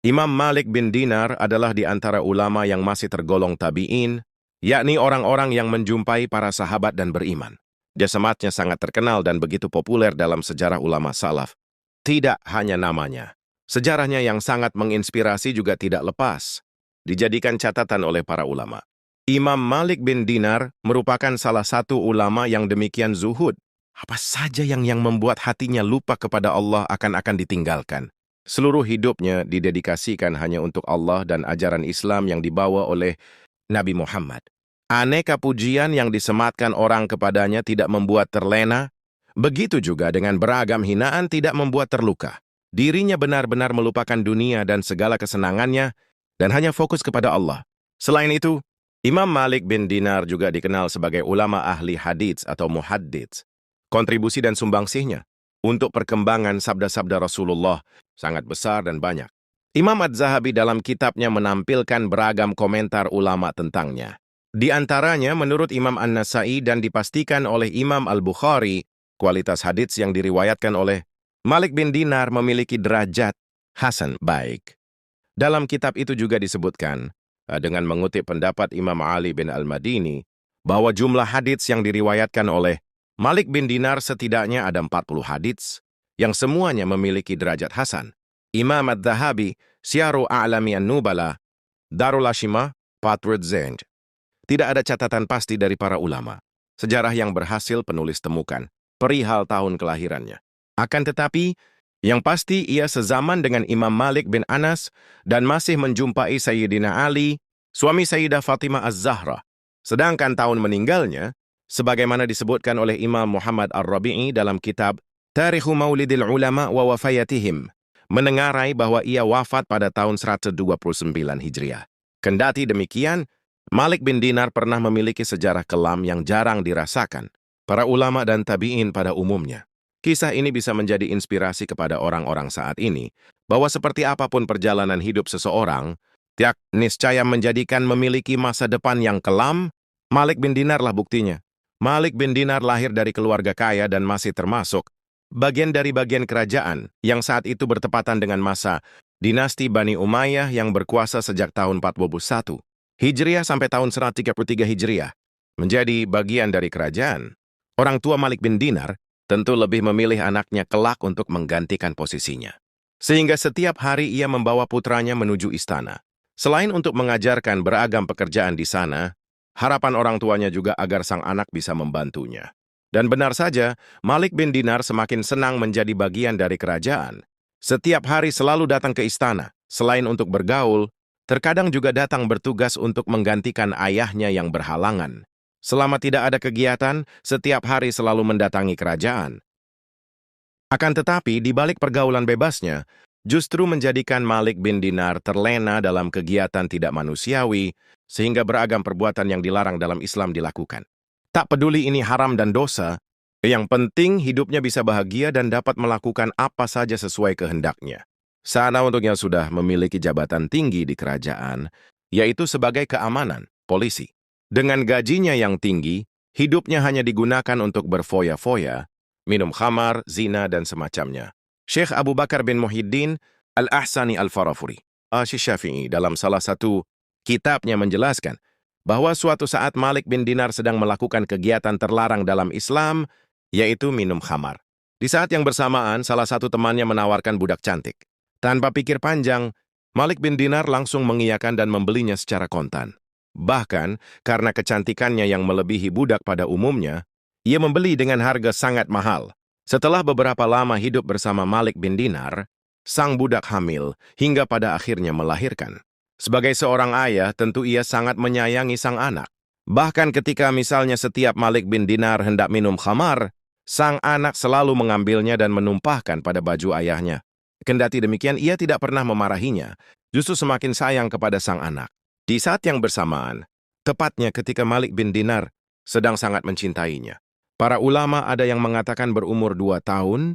Imam Malik bin Dinar adalah di antara ulama yang masih tergolong tabi'in, yakni orang-orang yang menjumpai para sahabat dan beriman. Jasamatnya sangat terkenal dan begitu populer dalam sejarah ulama salaf. Tidak hanya namanya, sejarahnya yang sangat menginspirasi juga tidak lepas dijadikan catatan oleh para ulama. Imam Malik bin Dinar merupakan salah satu ulama yang demikian zuhud. Apa saja yang membuat hatinya lupa kepada Allah akan ditinggalkan. Seluruh hidupnya didedikasikan hanya untuk Allah dan ajaran Islam yang dibawa oleh Nabi Muhammad. Aneka pujian yang disematkan orang kepadanya tidak membuat terlena, begitu juga dengan beragam hinaan tidak membuat terluka. Dirinya benar-benar melupakan dunia dan segala kesenangannya dan hanya fokus kepada Allah. Selain itu, Imam Malik bin Dinar juga dikenal sebagai ulama ahli hadits atau muhaddits. Kontribusi dan sumbangsihnya untuk perkembangan sabda-sabda Rasulullah sangat besar dan banyak. Imam Az-Zahabi dalam kitabnya menampilkan beragam komentar ulama tentangnya. Di antaranya menurut Imam An-Nasai dan dipastikan oleh Imam Al-Bukhari, kualitas hadits yang diriwayatkan oleh Malik bin Dinar memiliki derajat hasan baik. Dalam kitab itu juga disebutkan, dengan mengutip pendapat Imam Ali bin Al-Madini, bahwa jumlah hadits yang diriwayatkan oleh Malik bin Dinar setidaknya ada 40 hadits, yang semuanya memiliki derajat hasan. Imam Az-Zahabi, Syiaru A'lami An-Nubala, Darul Ashimah, Patward Zend. Tidak ada catatan pasti dari para ulama, sejarah yang berhasil penulis temukan, perihal tahun kelahirannya. Akan tetapi, yang pasti ia sezaman dengan Imam Malik bin Anas dan masih menjumpai Sayyidina Ali, suami Sayyidah Fatimah Az-Zahra. Sedangkan tahun meninggalnya, sebagaimana disebutkan oleh Imam Muhammad Ar-Rabi'i dalam kitab Tarikhu Maulidil Ulama wa Wafayatihim, menengarai bahwa ia wafat pada tahun 129 Hijriah. Kendati demikian, Malik bin Dinar pernah memiliki sejarah kelam yang jarang dirasakan para ulama dan tabi'in pada umumnya. Kisah ini bisa menjadi inspirasi kepada orang-orang saat ini, bahwa seperti apapun perjalanan hidup seseorang, tiap niscaya menjadikan memiliki masa depan yang kelam. Malik bin Dinarlah buktinya. Malik bin Dinar lahir dari keluarga kaya dan masih termasuk bagian dari bagian kerajaan yang saat itu bertepatan dengan masa dinasti Bani Umayyah yang berkuasa sejak tahun 41 Hijriah sampai tahun 133 Hijriah. Menjadi bagian dari kerajaan, orang tua Malik bin Dinar tentu lebih memilih anaknya kelak untuk menggantikan posisinya. Sehingga setiap hari ia membawa putranya menuju istana. Selain untuk mengajarkan beragam pekerjaan di sana, harapan orang tuanya juga agar sang anak bisa membantunya. Dan benar saja, Malik bin Dinar semakin senang menjadi bagian dari kerajaan. Setiap hari selalu datang ke istana, selain untuk bergaul, terkadang juga datang bertugas untuk menggantikan ayahnya yang berhalangan. Selama tidak ada kegiatan, setiap hari selalu mendatangi kerajaan. Akan tetapi, di balik pergaulan bebasnya, justru menjadikan Malik bin Dinar terlena dalam kegiatan tidak manusiawi, sehingga beragam perbuatan yang dilarang dalam Islam dilakukan. Tak peduli ini haram dan dosa, yang penting hidupnya bisa bahagia dan dapat melakukan apa saja sesuai kehendaknya. Sana untuknya sudah memiliki jabatan tinggi di kerajaan, yaitu sebagai keamanan, polisi. Dengan gajinya yang tinggi, hidupnya hanya digunakan untuk berfoya-foya, minum khamar, zina, dan semacamnya. Syekh Abu Bakar bin Muhyiddin Al-Ahsani Al-Farafuri, Asy-Syafi'i, dalam salah satu kitabnya menjelaskan bahwa suatu saat Malik bin Dinar sedang melakukan kegiatan terlarang dalam Islam, yaitu minum khamar. Di saat yang bersamaan, salah satu temannya menawarkan budak cantik. Tanpa pikir panjang, Malik bin Dinar langsung mengiyakan dan membelinya secara kontan. Bahkan, karena kecantikannya yang melebihi budak pada umumnya, ia membeli dengan harga sangat mahal. Setelah beberapa lama hidup bersama Malik bin Dinar, sang budak hamil hingga pada akhirnya melahirkan. Sebagai seorang ayah, tentu ia sangat menyayangi sang anak. Bahkan ketika misalnya setiap Malik bin Dinar hendak minum khamar, sang anak selalu mengambilnya dan menumpahkan pada baju ayahnya. Kendati demikian, ia tidak pernah memarahinya, justru semakin sayang kepada sang anak. Di saat yang bersamaan, tepatnya ketika Malik bin Dinar sedang sangat mencintainya, para ulama ada yang mengatakan berumur 2 tahun,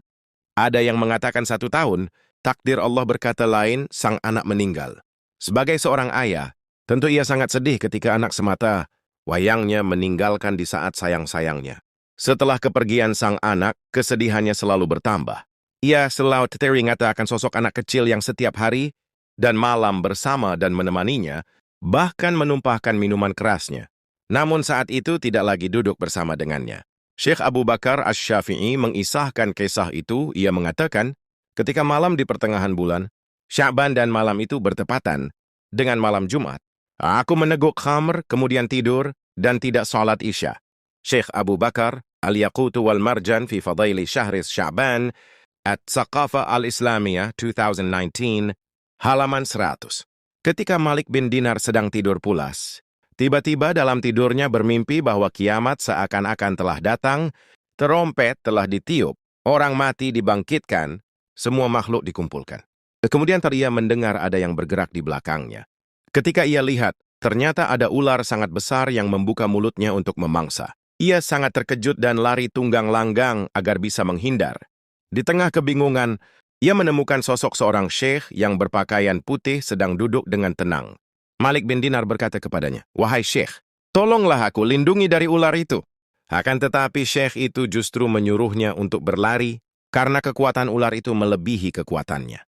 ada yang mengatakan 1 tahun, takdir Allah berkata lain, sang anak meninggal. Sebagai seorang ayah, tentu ia sangat sedih ketika anak semata wayangnya meninggalkan di saat sayang-sayangnya. Setelah kepergian sang anak, kesedihannya selalu bertambah. Ia selalu teringat akan sosok anak kecil yang setiap hari dan malam bersama dan menemaninya, bahkan menumpahkan minuman kerasnya. Namun saat itu tidak lagi duduk bersama dengannya. Syekh Abu Bakar Asy-Syafi'i mengisahkan kisah itu. Ia mengatakan, ketika malam di pertengahan bulan, Sya'ban dan malam itu bertepatan dengan malam Jumat. Aku meneguk khamr, kemudian tidur, dan tidak salat Isya. Syekh Abu Bakar, Al-Yaqutu wal Marjan fi Fadaili Syahris Sya'ban, At-Saqafa Al-Islamiyah 2019, halaman 100. Ketika Malik bin Dinar sedang tidur pulas, tiba-tiba dalam tidurnya bermimpi bahwa kiamat seakan-akan telah datang, terompet telah ditiup, orang mati dibangkitkan, semua makhluk dikumpulkan. Kemudian ia mendengar ada yang bergerak di belakangnya. Ketika ia lihat, ternyata ada ular sangat besar yang membuka mulutnya untuk memangsa. Ia sangat terkejut dan lari tunggang langgang agar bisa menghindar. Di tengah kebingungan, ia menemukan sosok seorang syekh yang berpakaian putih sedang duduk dengan tenang. Malik bin Dinar berkata kepadanya, "Wahai syekh, tolonglah aku lindungi dari ular itu." Akan tetapi syekh itu justru menyuruhnya untuk berlari karena kekuatan ular itu melebihi kekuatannya.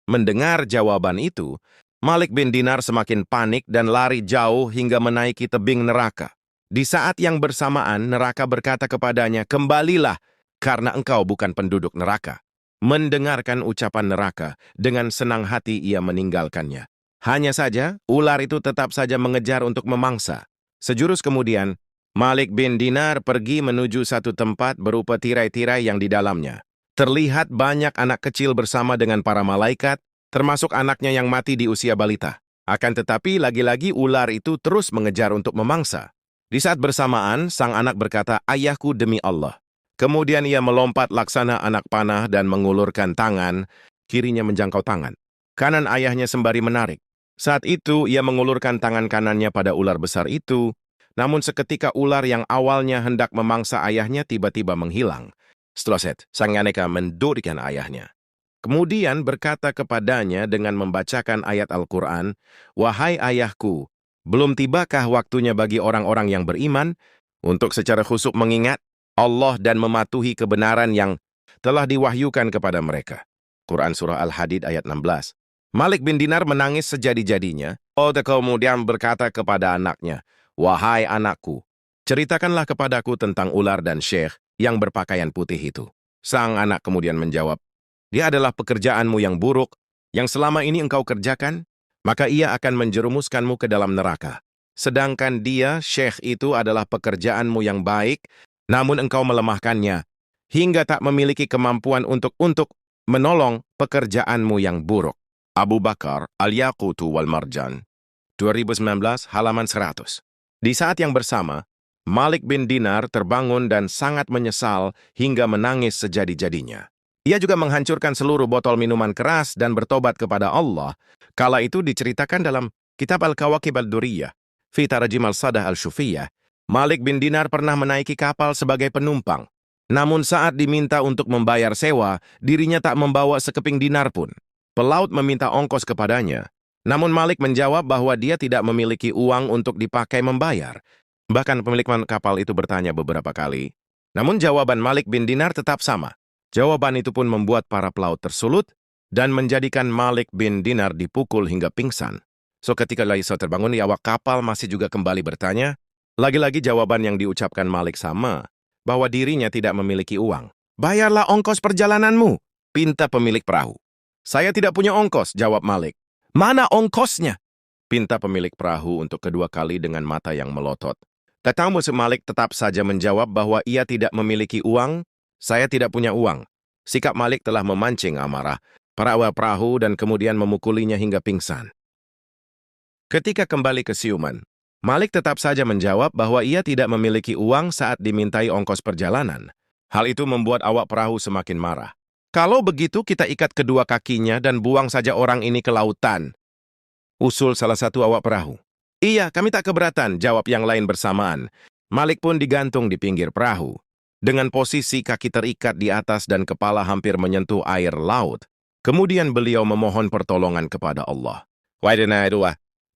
Mendengar jawaban itu, Malik bin Dinar semakin panik dan lari jauh hingga menaiki tebing neraka. Di saat yang bersamaan, neraka berkata kepadanya, "Kembalilah, karena engkau bukan penduduk neraka." Mendengarkan ucapan neraka, dengan senang hati ia meninggalkannya. Hanya saja, ular itu tetap saja mengejar untuk memangsa. Sejurus kemudian, Malik bin Dinar pergi menuju satu tempat berupa tirai-tirai yang di dalamnya. Terlihat banyak anak kecil bersama dengan para malaikat, termasuk anaknya yang mati di usia balita. Akan tetapi lagi-lagi ular itu terus mengejar untuk memangsa. Di saat bersamaan, sang anak berkata, "Ayahku demi Allah." Kemudian ia melompat laksana anak panah dan mengulurkan tangan, kirinya menjangkau tangan. Kanan ayahnya sembari menarik. Saat itu ia mengulurkan tangan kanannya pada ular besar itu, namun seketika ular yang awalnya hendak memangsa ayahnya tiba-tiba menghilang. Setelah sang aneka mendurikan ayahnya. Kemudian berkata kepadanya dengan membacakan ayat Al-Quran, "Wahai ayahku, belum tibakah waktunya bagi orang-orang yang beriman untuk secara khusyuk mengingat Allah dan mematuhi kebenaran yang telah diwahyukan kepada mereka." Quran Surah Al-Hadid ayat 16. Malik bin Dinar menangis sejadi-jadinya. Kemudian berkata kepada anaknya, "Wahai anakku, ceritakanlah kepadaku tentang ular dan syekh yang berpakaian putih itu." Sang anak kemudian menjawab, "Dia adalah pekerjaanmu yang buruk, yang selama ini engkau kerjakan, maka ia akan menjerumuskanmu ke dalam neraka. Sedangkan dia, syekh itu adalah pekerjaanmu yang baik, namun engkau melemahkannya, hingga tak memiliki kemampuan untuk menolong pekerjaanmu yang buruk." Abu Bakar, Al-Yaqutu wal Marjan, 2019, halaman 100. Di saat yang bersama, Malik bin Dinar terbangun dan sangat menyesal hingga menangis sejadi-jadinya. Ia juga menghancurkan seluruh botol minuman keras dan bertobat kepada Allah. Kala itu diceritakan dalam Kitab Al-Kawakib Al-Duriyah, fi Tarjim Al-Sadah Al-Syufiyah, Malik bin Dinar pernah menaiki kapal sebagai penumpang. Namun saat diminta untuk membayar sewa, dirinya tak membawa sekeping dinar pun. Pelaut meminta ongkos kepadanya. Namun Malik menjawab bahwa dia tidak memiliki uang untuk dipakai membayar. Bahkan pemilik kapal itu bertanya beberapa kali. Namun jawaban Malik bin Dinar tetap sama. Jawaban itu pun membuat para pelaut tersulut dan menjadikan Malik bin Dinar dipukul hingga pingsan. Ketika Laisa terbangun, di awak kapal masih juga kembali bertanya. Lagi-lagi jawaban yang diucapkan Malik sama, bahwa dirinya tidak memiliki uang. "Bayarlah ongkos perjalananmu," pinta pemilik perahu. "Saya tidak punya ongkos," jawab Malik. "Mana ongkosnya?" pinta pemilik perahu untuk kedua kali dengan mata yang melotot. Tetamu Malik tetap saja menjawab bahwa ia tidak memiliki uang. "Saya tidak punya uang." Sikap Malik telah memancing amarah para awak perahu dan kemudian memukulinya hingga pingsan. Ketika kembali ke siuman, Malik tetap saja menjawab bahwa ia tidak memiliki uang saat dimintai ongkos perjalanan. Hal itu membuat awak perahu semakin marah. "Kalau begitu kita ikat kedua kakinya dan buang saja orang ini ke lautan," usul salah satu awak perahu. "Iya, kami tak keberatan," jawab yang lain bersamaan. Malik pun digantung di pinggir perahu. Dengan posisi kaki terikat di atas dan kepala hampir menyentuh air laut. Kemudian beliau memohon pertolongan kepada Allah.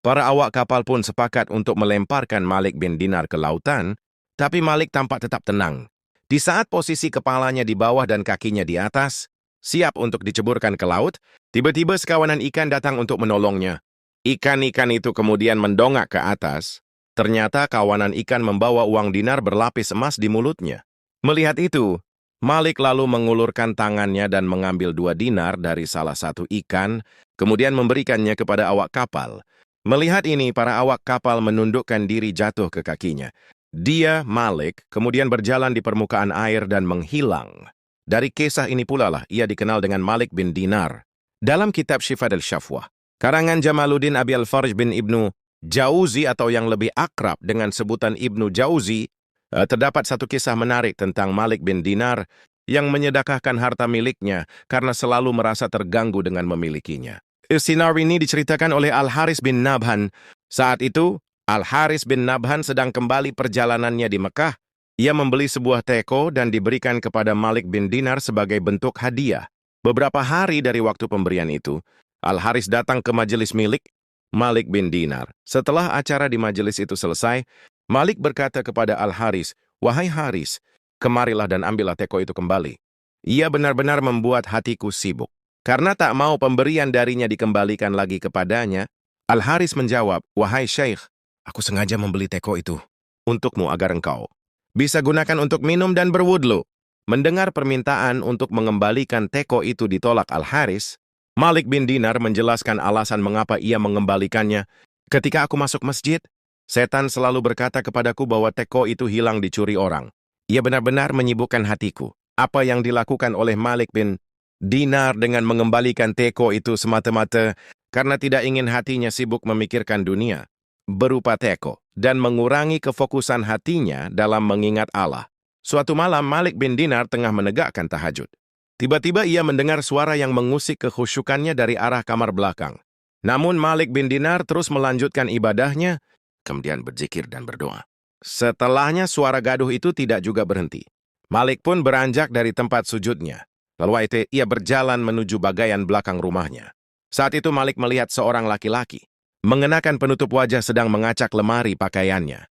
Para awak kapal pun sepakat untuk melemparkan Malik bin Dinar ke lautan, tapi Malik tampak tetap tenang. Di saat posisi kepalanya di bawah dan kakinya di atas, siap untuk diceburkan ke laut, tiba-tiba sekawanan ikan datang untuk menolongnya. Ikan-ikan itu kemudian mendongak ke atas. Ternyata kawanan ikan membawa uang dinar berlapis emas di mulutnya. Melihat itu, Malik lalu mengulurkan tangannya dan mengambil 2 dinar dari salah satu ikan, kemudian memberikannya kepada awak kapal. Melihat ini, para awak kapal menundukkan diri jatuh ke kakinya. Dia, Malik, kemudian berjalan di permukaan air dan menghilang. Dari kisah ini pula lah ia dikenal dengan Malik bin Dinar. Dalam kitab Shifad al-Shafwah, karangan Jamaluddin Abi al-Farj bin Ibnu Jauzi atau yang lebih akrab dengan sebutan Ibnu Jauzi, terdapat satu kisah menarik tentang Malik bin Dinar yang menyedekahkan harta miliknya karena selalu merasa terganggu dengan memilikinya. Sinar ini diceritakan oleh Al-Haris bin Nabhan. Saat itu, Al-Haris bin Nabhan sedang kembali perjalanannya di Mekah. Ia membeli sebuah teko dan diberikan kepada Malik bin Dinar sebagai bentuk hadiah. Beberapa hari dari waktu pemberian itu, Al-Haris datang ke majelis milik Malik bin Dinar. Setelah acara di majelis itu selesai, Malik berkata kepada Al-Haris, "Wahai Haris, kemarilah dan ambillah teko itu kembali." Ia benar-benar membuat hatiku sibuk. Karena tak mau pemberian darinya dikembalikan lagi kepadanya, Al-Haris menjawab, "Wahai Syekh, aku sengaja membeli teko itu untukmu agar engkau bisa gunakan untuk minum dan berwudlu." Mendengar permintaan untuk mengembalikan teko itu ditolak Al-Haris, Malik bin Dinar menjelaskan alasan mengapa ia mengembalikannya. "Ketika aku masuk masjid, setan selalu berkata kepadaku bahwa teko itu hilang dicuri orang. Ia benar-benar menyibukkan hatiku." Apa yang dilakukan oleh Malik bin Dinar dengan mengembalikan teko itu semata-mata karena tidak ingin hatinya sibuk memikirkan dunia berupa teko dan mengurangi kefokusan hatinya dalam mengingat Allah. Suatu malam Malik bin Dinar tengah menegakkan tahajud. Tiba-tiba ia mendengar suara yang mengusik kekhusyukannya dari arah kamar belakang. Namun Malik bin Dinar terus melanjutkan ibadahnya, kemudian berzikir dan berdoa. Setelahnya suara gaduh itu tidak juga berhenti. Malik pun beranjak dari tempat sujudnya. Lalu ia berjalan menuju bagian belakang rumahnya. Saat itu Malik melihat seorang laki-laki mengenakan penutup wajah sedang mengacak lemari pakaiannya.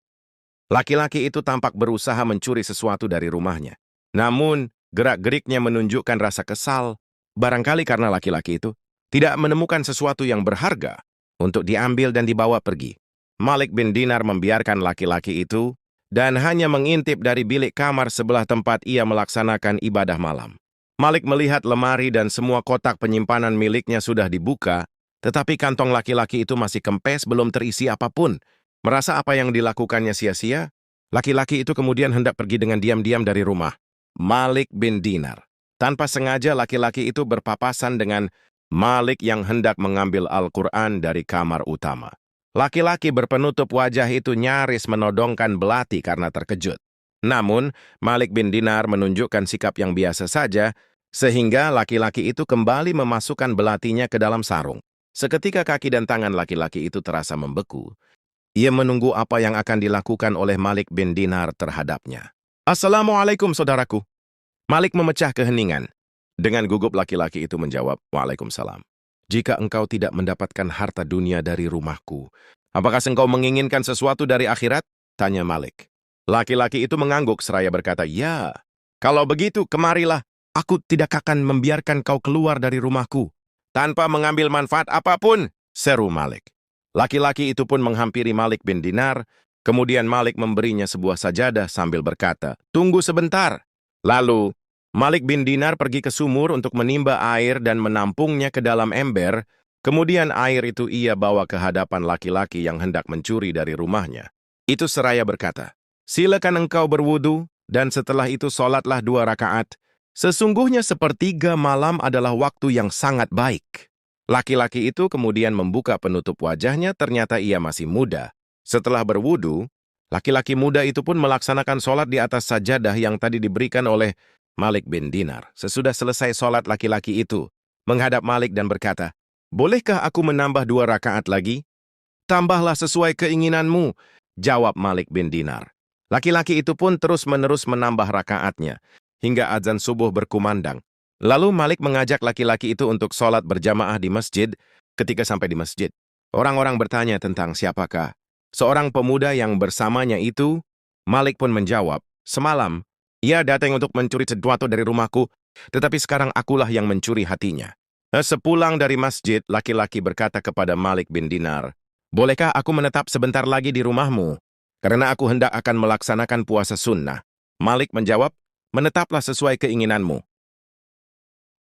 Laki-laki itu tampak berusaha mencuri sesuatu dari rumahnya. Namun, gerak-geriknya menunjukkan rasa kesal, barangkali karena laki-laki itu tidak menemukan sesuatu yang berharga untuk diambil dan dibawa pergi. Malik bin Dinar membiarkan laki-laki itu dan hanya mengintip dari bilik kamar sebelah tempat ia melaksanakan ibadah malam. Malik melihat lemari dan semua kotak penyimpanan miliknya sudah dibuka, tetapi kantong laki-laki itu masih kempes, belum terisi apapun. Merasa apa yang dilakukannya sia-sia, laki-laki itu kemudian hendak pergi dengan diam-diam dari rumah Malik bin Dinar. Tanpa sengaja laki-laki itu berpapasan dengan Malik yang hendak mengambil Al-Quran dari kamar utama. Laki-laki berpenutup wajah itu nyaris menodongkan belati karena terkejut. Namun, Malik bin Dinar menunjukkan sikap yang biasa saja, sehingga laki-laki itu kembali memasukkan belatinya ke dalam sarung. Seketika kaki dan tangan laki-laki itu terasa membeku. Ia menunggu apa yang akan dilakukan oleh Malik bin Dinar terhadapnya. "Assalamualaikum, saudaraku." Malik memecah keheningan. Dengan gugup laki-laki itu menjawab, "Waalaikumsalam. Jika engkau tidak mendapatkan harta dunia dari rumahku, apakah engkau menginginkan sesuatu dari akhirat?" tanya Malik. Laki-laki itu mengangguk seraya berkata, "Ya, kalau begitu kemarilah. Aku tidak akan membiarkan kau keluar dari rumahku tanpa mengambil manfaat apapun," seru Malik. Laki-laki itu pun menghampiri Malik bin Dinar, kemudian Malik memberinya sebuah sajadah sambil berkata, "Tunggu sebentar." Lalu, Malik bin Dinar pergi ke sumur untuk menimba air dan menampungnya ke dalam ember, kemudian air itu ia bawa ke hadapan laki-laki yang hendak mencuri dari rumahnya. Itu seraya berkata, "Silakan engkau berwudu, dan setelah itu sholatlah 2 rakaat. Sesungguhnya sepertiga malam adalah waktu yang sangat baik." Laki-laki itu kemudian membuka penutup wajahnya, ternyata ia masih muda. Setelah berwudu, laki-laki muda itu pun melaksanakan sholat di atas sajadah yang tadi diberikan oleh Malik bin Dinar. Sesudah selesai sholat, laki-laki itu menghadap Malik dan berkata, "Bolehkah aku menambah 2 rakaat lagi?" "Tambahlah sesuai keinginanmu," jawab Malik bin Dinar. Laki-laki itu pun terus-menerus menambah rakaatnya, hingga azan subuh berkumandang. Lalu Malik mengajak laki-laki itu untuk sholat berjamaah di masjid. Ketika sampai di masjid, orang-orang bertanya tentang siapakah seorang pemuda yang bersamanya itu. Malik pun menjawab, "Semalam, ia datang untuk mencuri sesuatu dari rumahku. Tetapi sekarang akulah yang mencuri hatinya. Sepulang dari masjid, laki-laki berkata kepada Malik bin Dinar, "Bolehkah aku menetap sebentar lagi di rumahmu? Karena aku hendak akan melaksanakan puasa sunnah." Malik menjawab, "Menetaplah sesuai keinginanmu."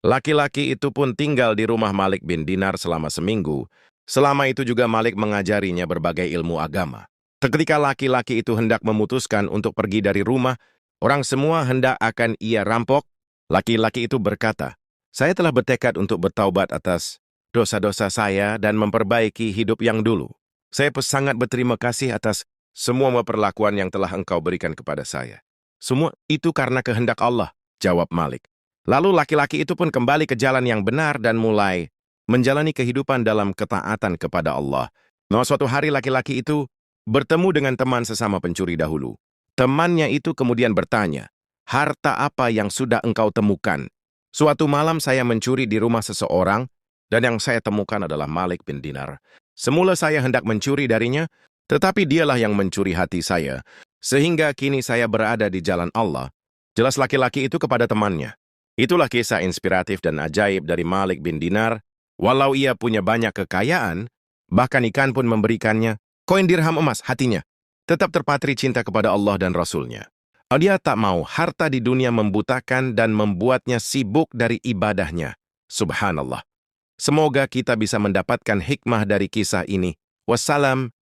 Laki-laki itu pun tinggal di rumah Malik bin Dinar selama seminggu. Selama itu juga Malik mengajarinya berbagai ilmu agama. Ketika laki-laki itu hendak memutuskan untuk pergi dari rumah, orang semua hendak akan ia rampok. Laki-laki itu berkata, "Saya telah bertekad untuk bertaubat atas dosa-dosa saya dan memperbaiki hidup yang dulu. Saya sangat berterima kasih atas semua perlakuan yang telah engkau berikan kepada saya." "Semua itu karena kehendak Allah," jawab Malik. Lalu laki-laki itu pun kembali ke jalan yang benar dan mulai menjalani kehidupan dalam ketaatan kepada Allah. Suatu hari laki-laki itu bertemu dengan teman sesama pencuri dahulu. Temannya itu kemudian bertanya, "Harta apa yang sudah engkau temukan?" "Suatu malam saya mencuri di rumah seseorang, dan yang saya temukan adalah Malik bin Dinar. Semula saya hendak mencuri darinya, tetapi dialah yang mencuri hati saya, sehingga kini saya berada di jalan Allah." Jelas laki-laki itu kepada temannya. Itulah kisah inspiratif dan ajaib dari Malik bin Dinar. Walau ia punya banyak kekayaan, bahkan ikan pun memberikannya, koin dirham emas hatinya, tetap terpatri cinta kepada Allah dan Rasul-Nya. Dia tak mau harta di dunia membutakan dan membuatnya sibuk dari ibadahnya. Subhanallah. Semoga kita bisa mendapatkan hikmah dari kisah ini. Wassalam.